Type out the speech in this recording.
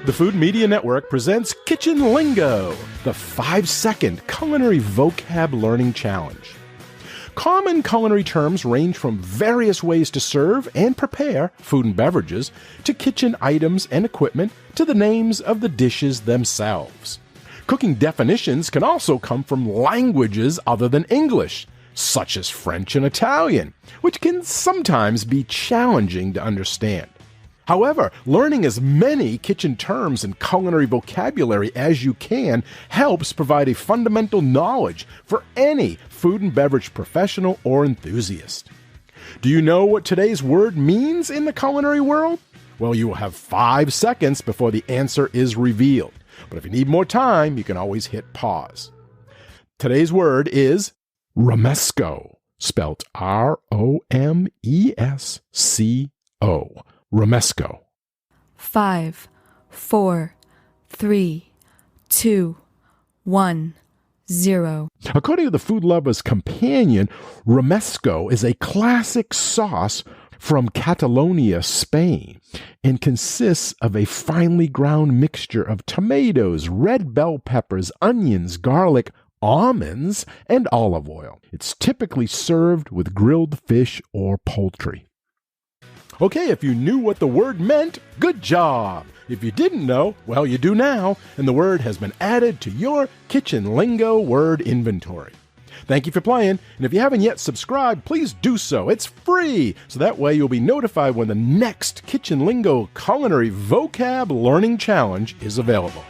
The Food Media Network presents Kitchen Lingo, the 5-second culinary vocab learning challenge. Common culinary terms range from various ways to serve and prepare food and beverages, to kitchen items and equipment, to the names of the dishes themselves. Cooking definitions can also come from languages other than English, such as French and Italian, which can sometimes be challenging to understand. However, learning as many kitchen terms and culinary vocabulary as you can helps provide a fundamental knowledge for any food and beverage professional or enthusiast. Do you know what today's word means in the culinary world? Well, you will have 5 seconds before the answer is revealed. But if you need more time, you can always hit pause. Today's word is Romesco, spelt R-O-M-E-S-C-O. Romesco. 5, 4, 3, 2, 1, 0. According to the Food Lover's Companion, Romesco is a classic sauce from Catalonia, Spain, and consists of a finely ground mixture of tomatoes, red bell peppers, onions, garlic, almonds, and olive oil. It's typically served with grilled fish or poultry. Okay, if you knew what the word meant, good job. If you didn't know, well, you do now, and the word has been added to your Kitchen Lingo word inventory. Thank you for playing, and if you haven't yet subscribed, please do so. It's free, so that way you'll be notified when the next Kitchen Lingo Culinary Vocab Learning Challenge is available.